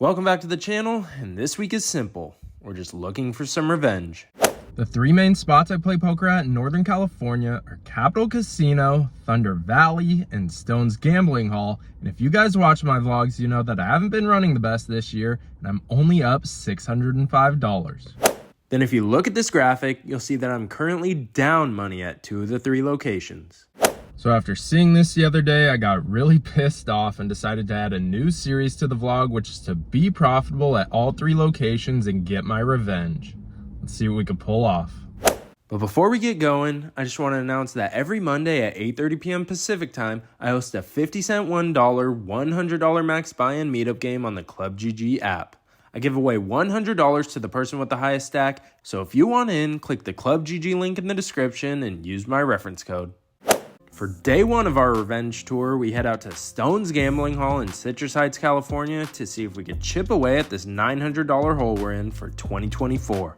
Welcome back to the channel, and this week is simple. We're just looking for some revenge. The three main spots I play poker at in Northern California are Capital Casino, Thunder Valley, and Stone's Gambling Hall. And if you guys watch my vlogs, you know that I haven't been running the best this year, and I'm only up $605. Then if you look at this graphic, you'll see that I'm currently down money at 2 of the 3 locations. So after seeing this the other day, I got really pissed off and decided to add a new series to the vlog, which is to be profitable at all 3 locations and get my revenge. Let's see what we can pull off. But before we get going, I just want to announce that every Monday at 8:30 p.m. Pacific time, I host a 50-cent $1, $100 max buy-in meetup game on the Club GG app. I give away $100 to the person with the highest stack, so if you want in, click the Club GG link in the description and use my reference code. For day 1 of our revenge tour, we head out to Stone's Gambling Hall in Citrus Heights, California to see if we could chip away at this $900 hole we're in for 2024.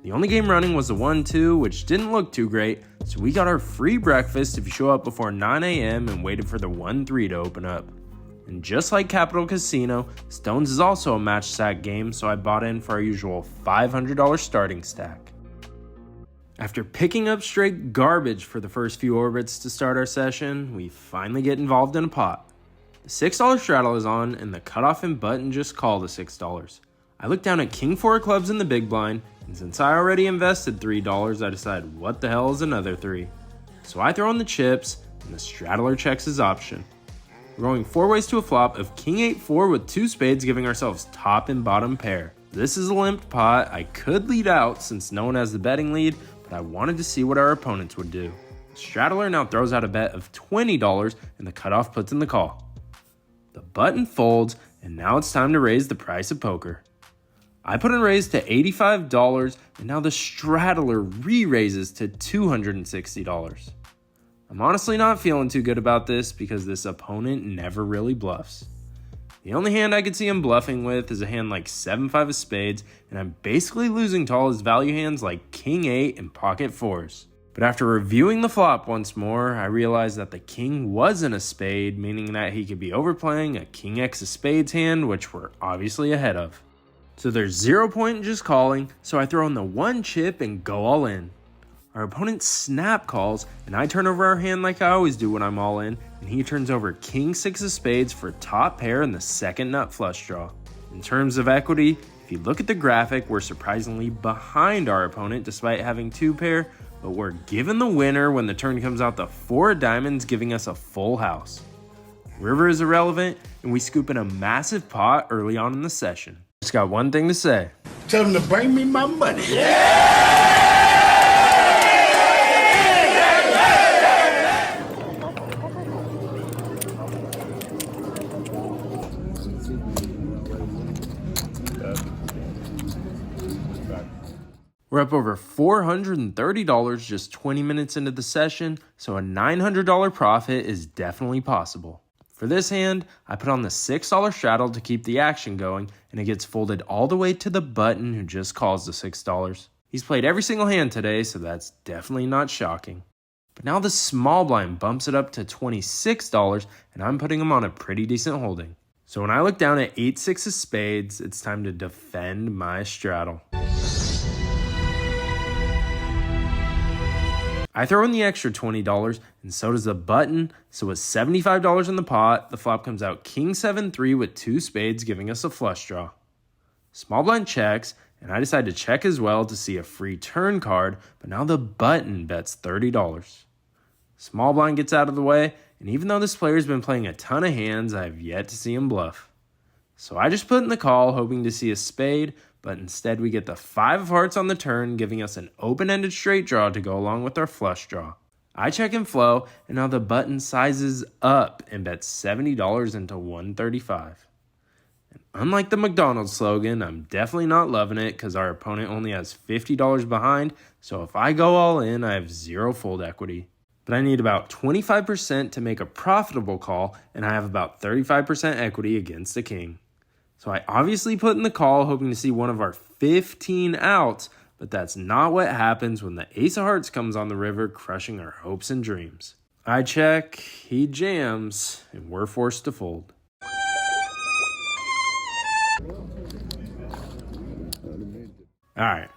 The only game running was the 1-2, which didn't look too great, so we got our free breakfast if you show up before 9 a.m. and waited for the 1-3 to open up. And just like Capital Casino, Stone's is also a match stack game, so I bought in for our usual $500 starting stack. After picking up straight garbage for the first few orbits to start our session, we finally get involved in a pot. The $6 straddle is on, and the cutoff and button just call the $6. I look down at King 4 clubs in the big blind, and since I already invested $3, I decide what the hell is another 3. So I throw in the chips, and the straddler checks his option. We're going 4 ways to a flop of King 8-4 with 2 spades, giving ourselves top and bottom pair. This is a limped pot. I could lead out since no one has the betting lead, but I wanted to see what our opponents would do. The straddler now throws out a bet of $20, and the cutoff puts in the call. The button folds, and now it's time to raise the price of poker. I put in raise to $85, and now the straddler re-raises to $260. I'm honestly not feeling too good about this because this opponent never really bluffs. The only hand I could see him bluffing with is a hand like 7-5 of spades, and I'm basically losing to all his value hands like King 8 and pocket 4s. But after reviewing the flop once more, I realized that the king wasn't a spade, meaning that he could be overplaying a King X of spades hand, which we're obviously ahead of. So there's 0 point in just calling, so I throw in the 1 chip and go all in. Our opponent snap calls, and I turn over our hand like I always do when I'm all in, and he turns over King 6 of spades for top pair in the second nut flush draw. In terms of equity, if you look at the graphic, we're surprisingly behind our opponent despite having 2 pair, but we're given the winner when the turn comes out the 4 of diamonds, giving us a full house. River is irrelevant, and we scoop in a massive pot early on in the session. Just got one thing to say. Tell them to bring me my money. Yeah! We're up over $430 just 20 minutes into the session, so a $900 profit is definitely possible. For this hand, I put on the $6 straddle to keep the action going, and it gets folded all the way to the button who just calls the $6. He's played every single hand today, so that's definitely not shocking. But now the small blind bumps it up to $26, and I'm putting him on a pretty decent holding. So when I look down at 8-6 of spades, it's time to defend my straddle. I throw in the extra $20, and so does the button, so with $75 in the pot, the flop comes out King 7-3 with 2 spades, giving us a flush draw. Small blind checks, and I decide to check as well to see a free turn card, but now the button bets $30. Small blind gets out of the way, and even though this player's been playing a ton of hands, I have yet to see him bluff. So I just put in the call, hoping to see a spade, but instead we get the 5 of hearts on the turn, giving us an open-ended straight draw to go along with our flush draw. I check and flow, and now the button sizes up and bets $70 into $135. And unlike the McDonald's slogan, I'm definitely not loving it because our opponent only has $50 behind, so if I go all in, I have 0 fold equity. But I need about 25% to make a profitable call, and I have about 35% equity against the king. So I obviously put in the call, hoping to see one of our 15 outs, but that's not what happens when the ace of hearts comes on the river, crushing our hopes and dreams. I check, he jams, and we're forced to fold. Alright,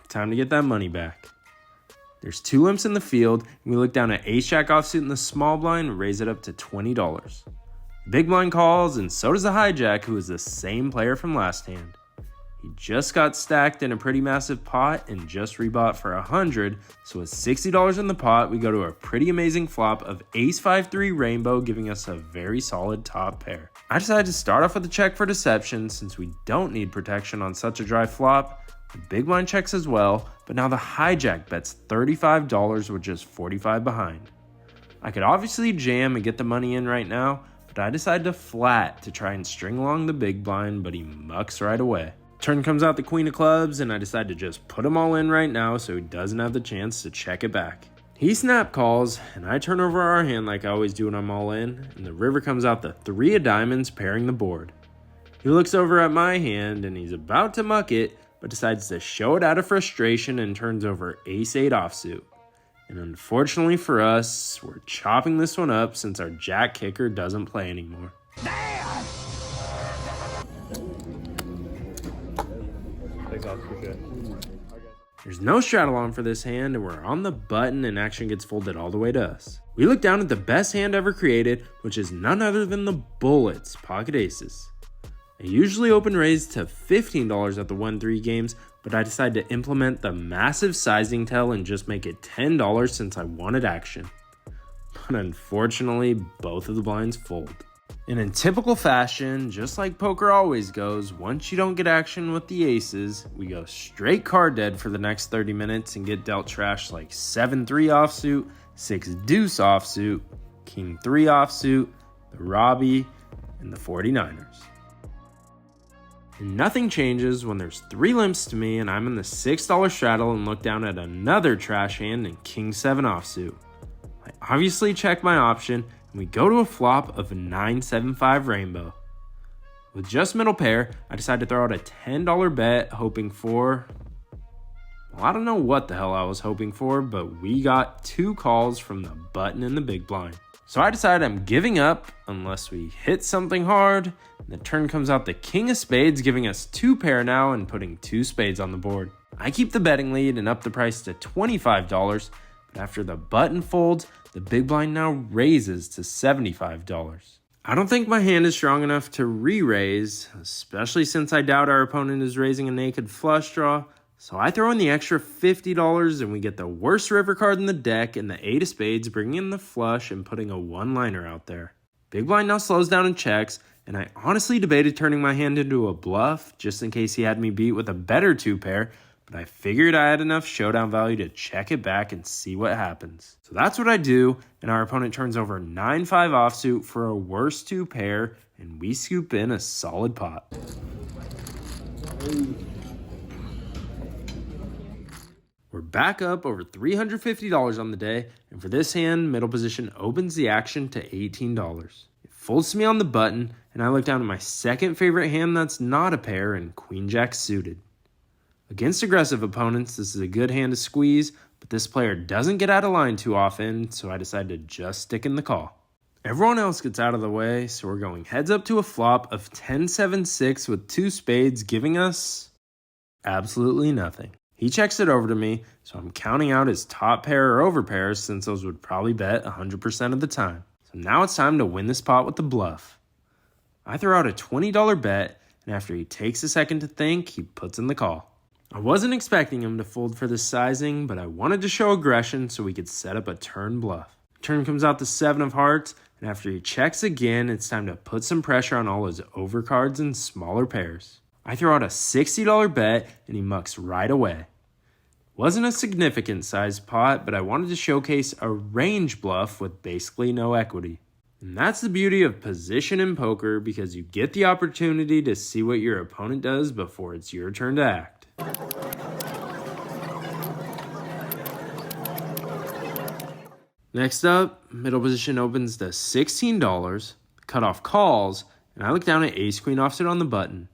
time to get that money back. There's 2 limps in the field, and we look down at ace-jack offsuit in the small blind and raise it up to $20. Big blind calls, and so does the hijack, who is the same player from last hand. He just got stacked in a pretty massive pot and just rebought for $100, so with $60 in the pot, we go to a pretty amazing flop of ace-5-3 rainbow, giving us a very solid top pair. I decided to start off with a check for deception since we don't need protection on such a dry flop. The big blind checks as well, but now the hijack bets $35 with just 45 behind. I could obviously jam and get the money in right now, but I decided to flat to try and string along the big blind, but he mucks right away. Turn comes out the queen of clubs, and I decide to just put him all in right now so he doesn't have the chance to check it back. He snap calls, and I turn over our hand like I always do when I'm all in, and the river comes out the 3 of diamonds pairing the board. He looks over at my hand, and he's about to muck it, but decides to show it out of frustration and turns over ace-8 offsuit. And unfortunately for us, we're chopping this one up since our jack kicker doesn't play anymore. There's no straddle-on for this hand, and we're on the button and action gets folded all the way to us. We look down at the best hand ever created, which is none other than the Bullets pocket aces. I usually open raise to $15 at the 1-3 games, but I decided to implement the massive sizing tell and just make it $10 since I wanted action. But unfortunately, both of the blinds fold. And in typical fashion, just like poker always goes, once you don't get action with the aces, we go straight card dead for the next 30 minutes and get dealt trash like 7-3 offsuit, 6 deuce offsuit, king 3 offsuit, the Robbie, and the 49ers. And nothing changes when there's 3 limps to me and I'm in the $6 straddle and look down at another trash hand in king 7 offsuit. I obviously check my option and we go to a flop of 9-7-5 rainbow. With just middle pair, I decide to throw out a $10 bet hoping for, well, I don't know what the hell I was hoping for, but we got 2 calls from the button and the big blind. So I decide I'm giving up unless we hit something hard. And the turn comes out the king of spades, giving us 2 pair now and putting 2 spades on the board. I keep the betting lead and up the price to $25, but after the button folds, the big blind now raises to $75. I don't think my hand is strong enough to re-raise, especially since I doubt our opponent is raising a naked flush draw. So I throw in the extra $50 and we get the worst river card in the deck and the 8 of spades, bringing in the flush and putting a one-liner out there. Big blind now slows down and checks, and I honestly debated turning my hand into a bluff just in case he had me beat with a better 2 pair, but I figured I had enough showdown value to check it back and see what happens. So that's what I do, and our opponent turns over 9-5 offsuit for a worse 2 pair, and we scoop in a solid pot. We're back up over $350 on the day, and for this hand, middle position opens the action to $18. It folds to me on the button, and I look down at my second favorite hand that's not a pair in Queen Jack suited. Against aggressive opponents, this is a good hand to squeeze, but this player doesn't get out of line too often, so I decide to just stick in the call. Everyone else gets out of the way, so we're going heads up to a flop of 10-7-6 with 2 spades, giving us absolutely nothing. He checks it over to me, so I'm counting out his top pair or over pairs since those would probably bet 100% of the time. So now it's time to win this pot with the bluff. I throw out a $20 bet, and after he takes a second to think, he puts in the call. I wasn't expecting him to fold for this sizing, but I wanted to show aggression so we could set up a turn bluff. Turn comes out the 7 of hearts, and after he checks again, it's time to put some pressure on all his overcards and smaller pairs. I throw out a $60 bet, and he mucks right away. Wasn't a significant size pot, but I wanted to showcase a range bluff with basically no equity. And that's the beauty of position in poker, because you get the opportunity to see what your opponent does before it's your turn to act. Next up, middle position opens to $16, cutoff calls, and I look down at ace-queen offsuit on the button.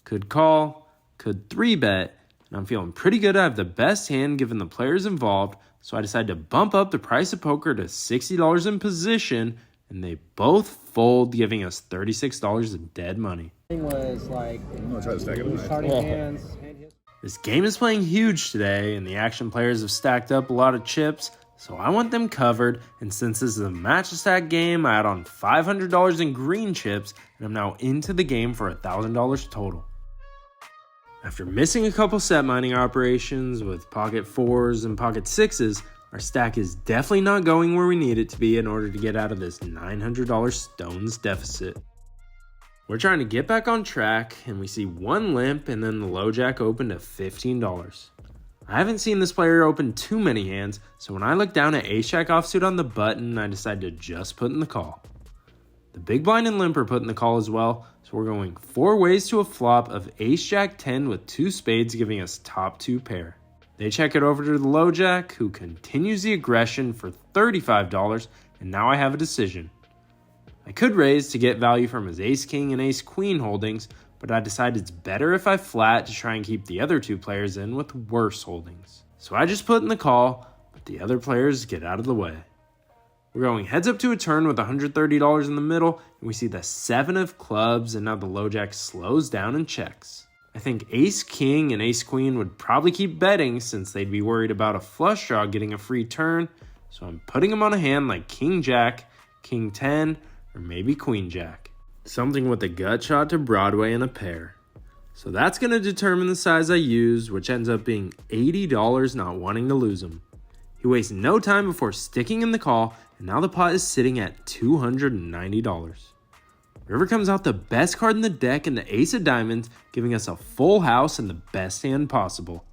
Could call, could 3-bet, and I'm feeling pretty good. I have the best hand given the players involved, so I decided to bump up the price of poker to $60 in position, and they both fold, giving us $36 in dead money. Was like I'm gonna try to stack it. starting hands. This game is playing huge today, and the action players have stacked up a lot of chips, so I want them covered, and since this is a match stack game, I add on $500 in green chips, and I'm now into the game for $1,000 total. After missing a couple set mining operations with pocket 4s and pocket 6s, our stack is definitely not going where we need it to be in order to get out of this $900 stones deficit. We're trying to get back on track, and we see one limp and then the low jack opened at $15. I haven't seen this player open too many hands, so when I look down at ace jack offsuit on the button, I decide to just put in the call. The big blind and limp are put in the call as well, so we're going 4 ways to a flop of ace jack 10 with 2 spades giving us top 2 pair. They check it over to the low jack, who continues the aggression for $35, and now I have a decision. I could raise to get value from his ace king and ace queen holdings, but I decide it's better if I flat to try and keep the other 2 players in with worse holdings. So I just put in the call, but the other players get out of the way. We're going heads up to a turn with $130 in the middle, and we see the 7 of clubs, and now the low jack slows down and checks. I think ace king and ace queen would probably keep betting since they'd be worried about a flush draw getting a free turn, so I'm putting them on a hand like king jack, king 10, or maybe queen jack. Something with a gut shot to Broadway and a pair. So that's going to determine the size I use, which ends up being $80 not wanting to lose them. He wastes no time before sticking in the call, and now the pot is sitting at $290. River comes out the best card in the deck and the ace of diamonds, giving us a full house and the best hand possible.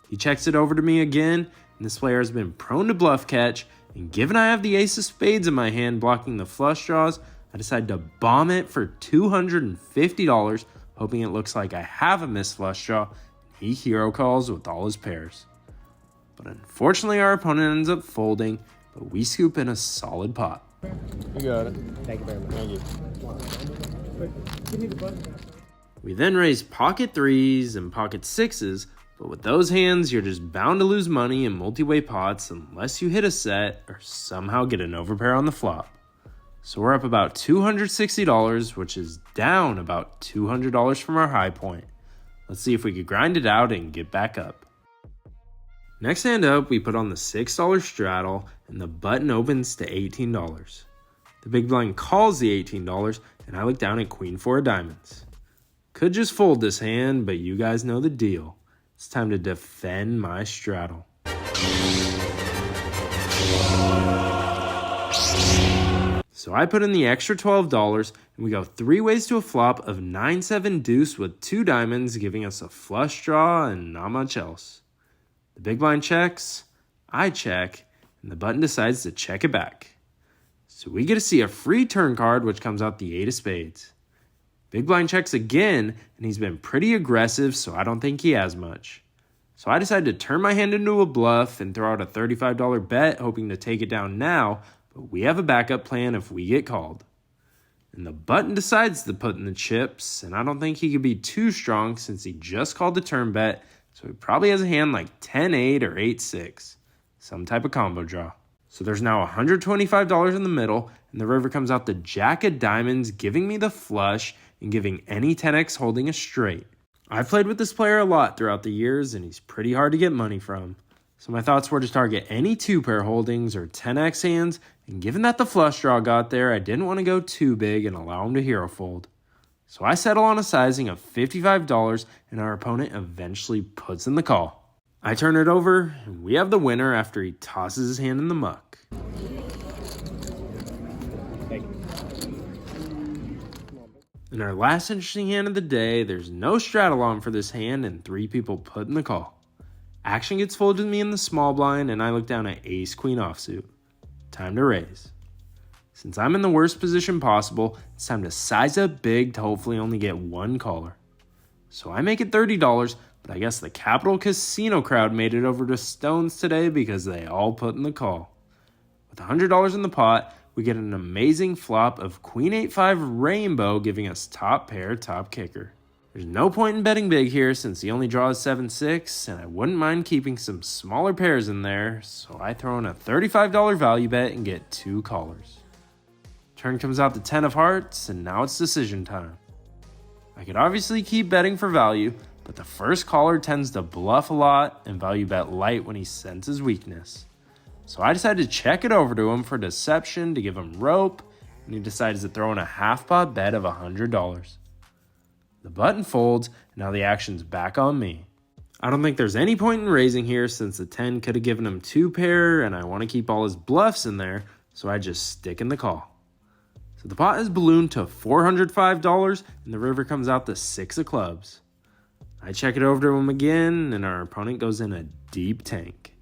He checks it over to me again, and this player has been prone to bluff catch, and given I have the ace of spades in my hand blocking the flush draws, I decide to bomb it for $250, hoping it looks like I have a missed flush draw, and he hero calls with all his pairs. But unfortunately our opponent ends up folding, but we scoop in a solid pot. You got it. Thank you very much. Thank you. We then raise pocket 3s and pocket 6s, but with those hands you're just bound to lose money in multi-way pots unless you hit a set or somehow get an overpair on the flop. So we're up about $260, which is down about $200 from our high point. Let's see if we could grind it out and get back up. Next hand up, we put on the $6 straddle, and the button opens to $18. The big blind calls the $18, and I look down at queen 4 of diamonds. Could just fold this hand, but you guys know the deal. It's time to defend my straddle. So I put in the extra $12, and we go 3 ways to a flop of 9-7 deuce with 2 diamonds, giving us a flush draw and not much else. The big blind checks, I check, and the button decides to check it back. So we get to see a free turn card, which comes out the 8 of spades. Big blind checks again, and he's been pretty aggressive, so I don't think he has much. So I decide to turn my hand into a bluff and throw out a $35 bet, hoping to take it down now, but we have a backup plan if we get called. And the button decides to put in the chips, and I don't think he could be too strong since he just called the turn bet, so he probably has a hand like 10-8 or 8-6, some type of combo draw. So there's now $125 in the middle, and the river comes out the jack of diamonds, giving me the flush and giving any 10x holding a straight. I've played with this player a lot throughout the years, and he's pretty hard to get money from. So my thoughts were to target any 2-pair holdings or 10x hands, and given that the flush draw got there, I didn't want to go too big and allow him to hero fold. So I settle on a sizing of $55, and our opponent eventually puts in the call. I turn it over, and we have the winner after he tosses his hand in the muck. In our last interesting hand of the day, there's no straddle on for this hand, and 3 people put in the call. Action gets folded to me in the small blind, and I look down at ace-queen offsuit. Time to raise. Since I'm in the worst position possible, it's time to size up big to hopefully only get 1 caller. So I make it $30, but I guess the Capital Casino crowd made it over to Stones today because they all put in the call. With $100 in the pot, we get an amazing flop of Queen 8-5 Rainbow, giving us top pair, top kicker. There's no point in betting big here since the only draw is 7-6, and I wouldn't mind keeping some smaller pairs in there, so I throw in a $35 value bet and get 2 callers. Turn comes out the 10 of hearts, and now it's decision time. I could obviously keep betting for value, but the first caller tends to bluff a lot and value bet light when he senses weakness. So I decided to check it over to him for deception to give him rope, and he decides to throw in a half pot bet of $100. The button folds, and now the action's back on me. I don't think there's any point in raising here since the 10 could have given him 2 pair, and I want to keep all his bluffs in there, so I just stick in the call. So the pot is ballooned to $405, and the river comes out to 6 of clubs. I check it over to him again, and our opponent goes in a deep tank.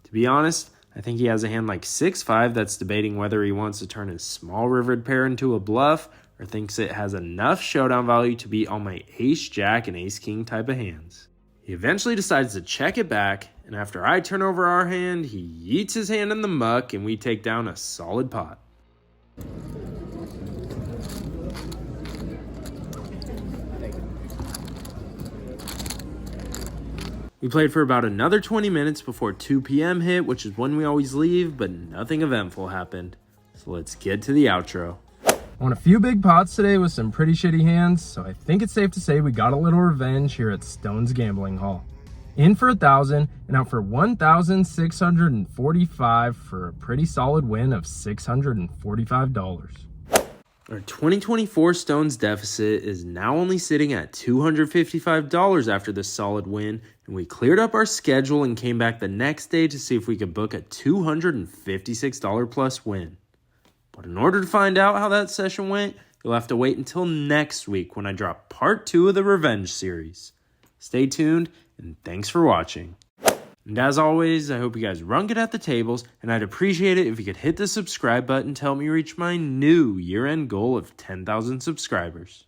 To be honest, I think he has a hand like 6-5 that's debating whether he wants to turn his small rivered pair into a bluff or thinks it has enough showdown value to beat all my ace-jack and ace-king type of hands. He eventually decides to check it back, and after I turn over our hand, he yeets his hand in the muck and we take down a solid pot. We played for about another 20 minutes before 2 p.m. hit, which is when we always leave, but nothing eventful happened. So let's get to the outro. Won a few big pots today with some pretty shitty hands, so I think it's safe to say we got a little revenge here at Stone's Gambling Hall. In for 1,000 and out for 1,645 for a pretty solid win of $645. Our 2024 Stones deficit is now only sitting at $255 after this solid win, and we cleared up our schedule and came back the next day to see if we could book a $256 plus win. But in order to find out how that session went, you'll have to wait until next week when I drop part 2 of the Revenge series. Stay tuned, and thanks for watching. And as always, I hope you guys run good at the tables, and I'd appreciate it if you could hit the subscribe button to help me reach my new year-end goal of 10,000 subscribers.